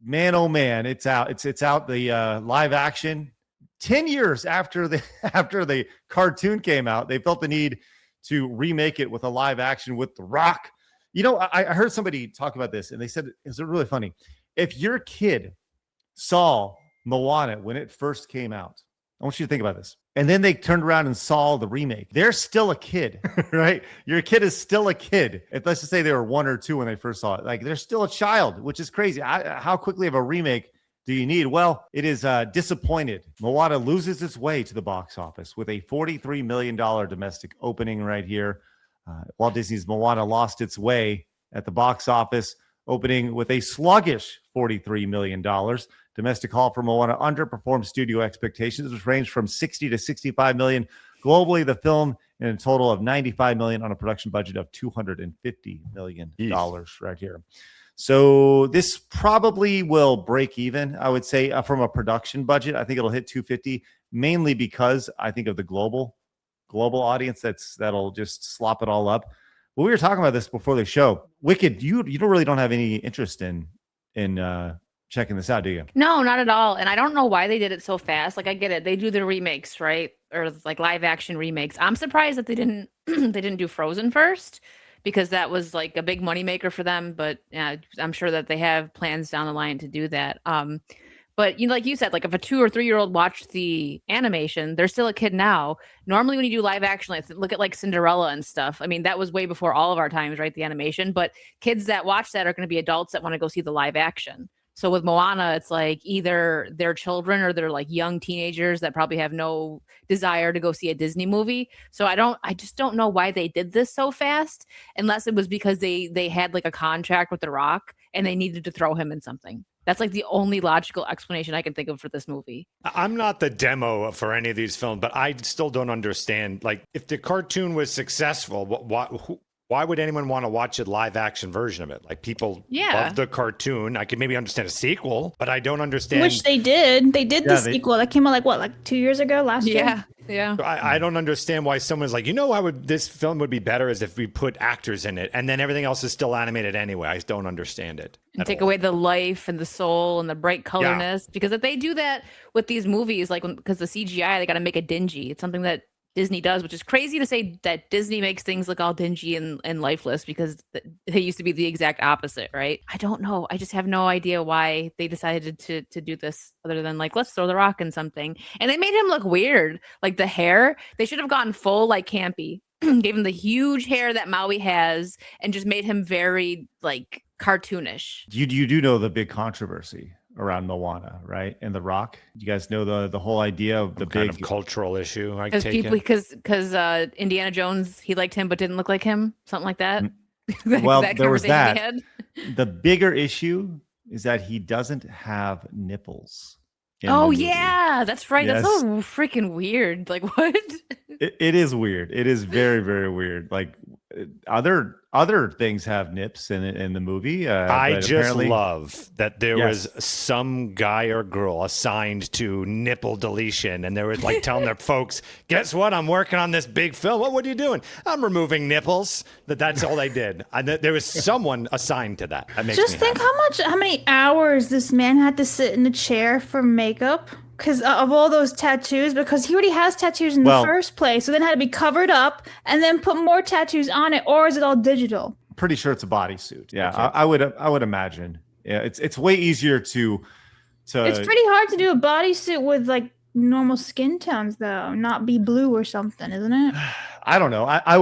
man, oh man, it's out. It's out. The live action. 10 years after the cartoon came out, they felt the need to remake it with a live action with The Rock. You know, I heard somebody talk about this, and they said it's really funny. If your kid saw Moana when it first came out, I want you to think about this. And then they turned around and saw the remake. They're still a kid, right? Your kid is still a kid. If let's just say they were 1 or 2 when they first saw it. Like, they're still a child, which is crazy. How quickly of a remake do you need? Well, it is disappointed. Moana loses its way to the box office with a $43 million domestic opening right here. Walt Disney's Moana lost its way at the box office, opening with a sluggish $43 million. Domestic haul for Moana underperformed studio expectations, which ranged from 60 to 65 million. Globally, the film in a total of 95 million on a production budget of $250 million right here. So this probably will break even, I would say, from a production budget. I think it'll hit 250, mainly because I think of the global audience that'll just slop it all up. Well, we were talking about this before the show. Wicked, you don't have any interest in checking this out, do you? No, not at all. And I don't know why they did it so fast. Like, I get it. They do the remakes, right? Or like live action remakes. I'm surprised that they didn't do Frozen first, because that was like a big moneymaker for them. But I'm sure that they have plans down the line to do that. But like you said, like if a 2 or 3 year old watched the animation, they're still a kid now. Normally when you do live action, look at like Cinderella and stuff. I mean, that was way before all of our times, right? The animation. But kids that watch that are going to be adults that want to go see the live action. So with Moana, it's like either they're children or they're like young teenagers that probably have no desire to go see a Disney movie. So I just don't know why they did this so fast, unless it was because they had like a contract with The Rock and they needed to throw him in something. That's like the only logical explanation I can think of for this movie. I'm not the demo for any of these films, but I still don't understand. Like, if the cartoon was successful, why would anyone want to watch a live action version of it? Like, people love the cartoon. I could maybe understand a sequel, but I don't understand. Which they did. They did the sequel that came out like 2 years ago, last year. Yeah. I don't understand why someone's like, this film would be better is if we put actors in it, and then everything else is still animated anyway. I don't understand it. And take away the life and the soul and the bright colorness. Because if they do that with these movies, like because the CGI, they got to make it dingy. It's something that Disney does, which is crazy to say that Disney makes things look all dingy and lifeless, because they used to be the exact opposite, right? I don't know. I just have no idea why they decided to do this, other than like, let's throw The Rock in something. And they made him look weird. Like the hair, they should have gone full like campy, gave him the huge hair that Maui has, and just made him very like cartoonish. You do know the big controversy around Moana, right? And The Rock. You guys know the whole idea of the kind big of cultural issue. Because Indiana Jones, he liked him but didn't look like him, something like that. Well, there was that. The bigger issue is that he doesn't have nipples. Oh yeah, that's right. Yes. That's so freaking weird. Like, what? It is weird. It is very, very weird. Like, other things have nips in the movie. I just love that there was some guy or girl assigned to nipple deletion, and they were like telling their folks, "Guess what? I'm working on this big film. What are you doing? I'm removing nipples." That's all they did. And there was someone assigned to that. That makes just me think happy. how many hours this man had to sit in a chair for makeup. Because of all those tattoos, because he already has tattoos in the first place, so then had to be covered up and then put more tattoos on it, or is it all digital? Pretty sure it's a bodysuit. Yeah, okay. I would imagine. Yeah, it's way easier to. It's pretty hard to do a bodysuit with like normal skin tones, though, not be blue or something, isn't it? I don't know. I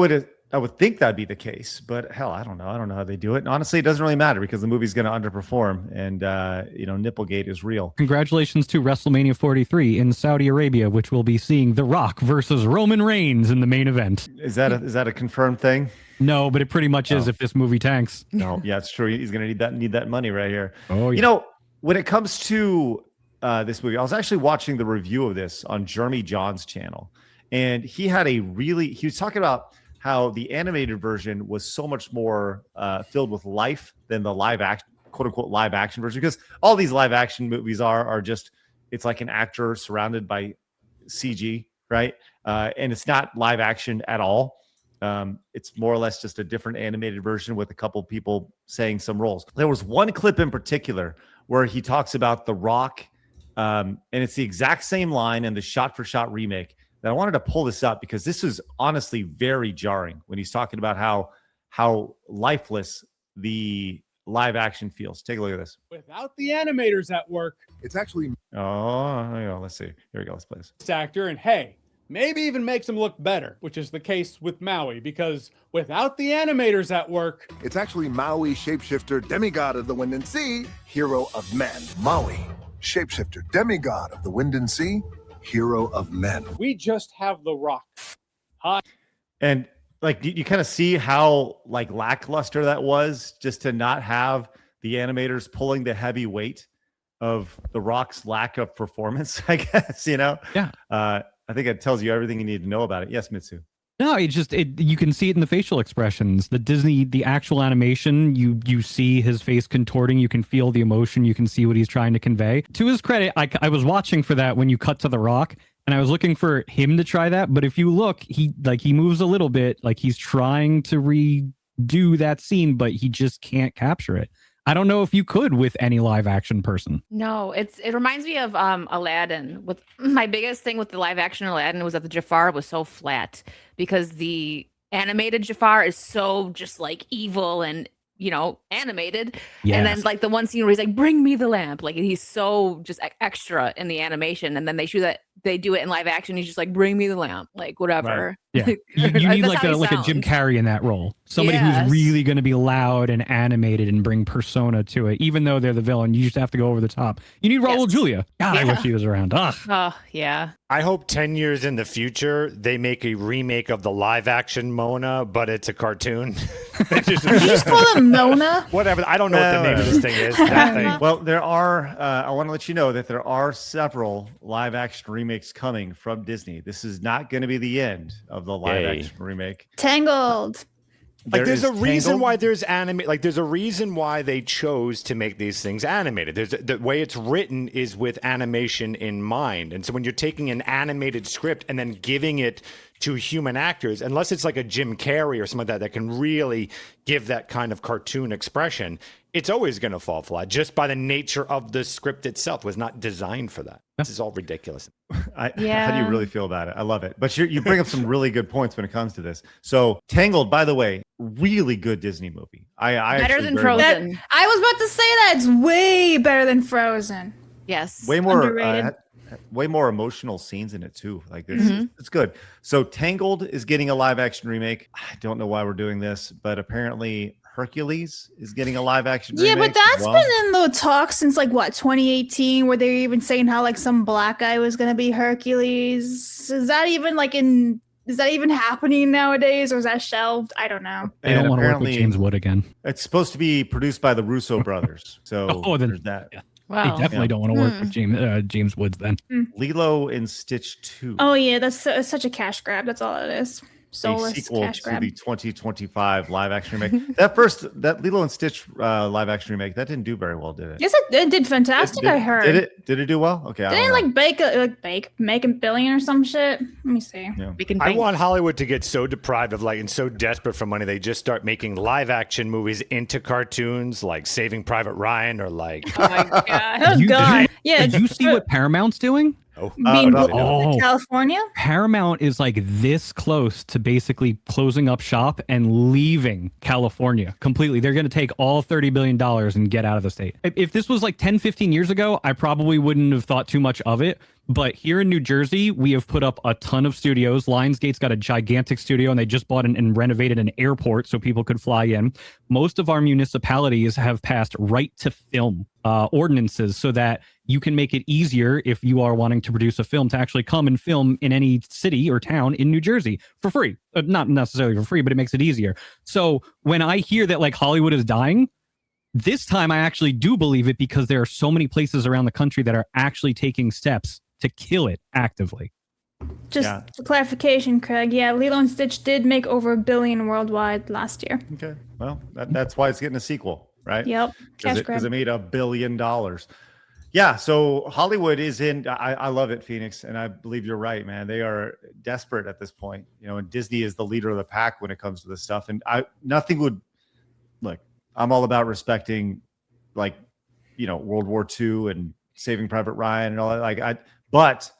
would think that'd be the case, but hell, I don't know. I don't know how they do it. And honestly, it doesn't really matter because the movie's going to underperform, and Nipplegate is real. Congratulations to WrestleMania 43 in Saudi Arabia, which will be seeing The Rock versus Roman Reigns in the main event. Is that a confirmed thing? No, but it pretty much is if this movie tanks. No, yeah, it's true. He's going to need that money right here. Oh, yeah. When it comes to this movie, I was actually watching the review of this on Jeremy John's channel, and he was talking about how the animated version was so much more filled with life than the live action, quote unquote, live action version. Because all these live action movies are just, it's like an actor surrounded by CG, right? And it's not live action at all. It's more or less just a different animated version with a couple people saying some roles. There was one clip in particular where he talks about The Rock, and it's the exact same line in the shot-for-shot remake. That I wanted to pull this up because this is honestly very jarring when he's talking about how lifeless the live action feels. Take a look at this. Without the animators at work, It's actually Let's see. Here we go. Let's play this. actor, and hey, maybe even makes him look better, which is the case with Maui, because without the animators at work, Maui, shapeshifter, demigod of the wind and sea, hero of men. Maui, shapeshifter, demigod of the wind and sea, hero of men. we just have The Rock. And like you kind of see how like lackluster that was, just to not have the animators pulling the heavy weight of The Rock's lack of performance, I guess, Yeah. I think it tells you everything you need to know about it. Yes, Mitsu. No, you can see it in the facial expressions. The actual animation, you see his face contorting, you can feel the emotion, you can see what he's trying to convey. To his credit, I was watching for that when you cut to The Rock, and I was looking for him to try that, but if you look, he moves a little bit, like he's trying to redo that scene, but he just can't capture it. I don't know if you could with any live action person. No, it reminds me of Aladdin. With my biggest thing with the live action Aladdin was that the Jafar was so flat because the animated Jafar is so just like evil and animated. Yes. And then like the one scene where he's like, "Bring me the lamp," like he's so just extra in the animation, and then they do it in live action. He's just like, "Bring me the lamp," like whatever. Right. Yeah, you need That's like how he a Jim sounds. Carrey in that role. Somebody Yes. who's really going to be loud and animated and bring persona to it, even though they're the villain. You just have to go over the top. You need Raul Yes. Julia. God, I Yeah. wish he was around. Ugh. Oh yeah. I hope 10 years in the future, they make a remake of the live action Moana, but it's a cartoon. Did you just call him Mona? Whatever. I don't know what the name of this thing is. That thing. Well, there are. I want to let you know that there are several live action remakes coming from Disney. This is not going to be the end of the live Yay. action remake. Tangled. There's is a reason Tangled. why there's there's a reason why they chose to make these things animated. The way it's written is with animation in mind. And so when you're taking an animated script and then giving it to human actors, unless it's like a Jim Carrey or something like that can really give that kind of cartoon expression, it's always going to fall flat just by the nature of the script itself. It was not designed for that. This is all ridiculous. How do Yeah. you really feel about it? I love it. But you bring up some really good points when it comes to this. So Tangled, by the way, really good Disney movie. I Better actually than very much- Frozen. That, I was about to say that it's way better than Frozen. Yes. way more Underrated. way more emotional scenes in it too. Like it's good. So Tangled is getting a live action remake. I don't know why we're doing this, but apparently Hercules is getting a live action Yeah, remake. but that's as well. been in the talks since like what 2018, where they're even saying how like some black guy was gonna be Hercules. Is that even happening nowadays, or is that shelved? I don't know. They don't And want to work with apparently James Wood again. It's supposed to be produced by the Russo brothers. So Oh, then- there's that. yeah. Wow. They definitely don't want to work with James Woods then. Lilo and Stitch 2. Oh yeah, that's it's such a cash grab. That's all it is. A Soulless sequel cash to grab. the 2025 live action remake. that Lilo and Stitch live action remake, that didn't do very well, did it? Yes, it did fantastic. I heard. Did it do well? Okay. I Didn't don't know. it make a billion or some shit? Let me see. We can I think. want Hollywood to get so deprived of and so desperate for money, they just start making live action movies into cartoons like Saving Private Ryan or like Oh my god. Oh You- god. Yeah. Did you see what Paramount's doing? being no, built no. in California? Paramount is like this close to basically closing up shop and leaving California completely. They're going to take all $30 billion and get out of the state. If this was like 10, 15 years ago, I probably wouldn't have thought too much of it. But here in New Jersey, we have put up a ton of studios. Lionsgate's got a gigantic studio, and they just bought and renovated an airport so people could fly in. Most of our municipalities have passed right to film ordinances so that you can make it easier if you are wanting to produce a film to actually come and film in any city or town in New Jersey for free. Not necessarily for free, but it makes it easier. So when I hear that like Hollywood is dying, this time I actually do believe it because there are so many places around the country that are actually taking steps to kill it actively. Just Yeah. for clarification, Craig. Yeah, Lilo and Stitch did make over $1 billion worldwide last year. Okay. Well, that's why it's getting a sequel, right? Yep. Cash grab. Because it made $1 billion. Yeah. So Hollywood is in. I love it, Phoenix, and I believe you're right, man. They are desperate at this point, and Disney is the leader of the pack when it comes to this stuff. And nothing would look. I'm all about respecting like World War II and Saving Private Ryan and all that. But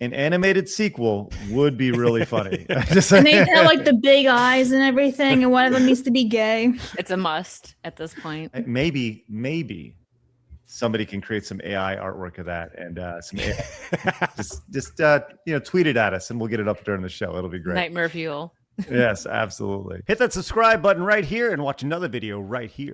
an animated sequel would be really funny. And they have like the big eyes and everything, and one of them needs to be gay. It's a must at this point. Maybe somebody can create some AI artwork of that and some AI. just tweet it at us and we'll get it up during the show. It'll be great. Nightmare fuel. Yes, absolutely. Hit that subscribe button right here and watch another video right here.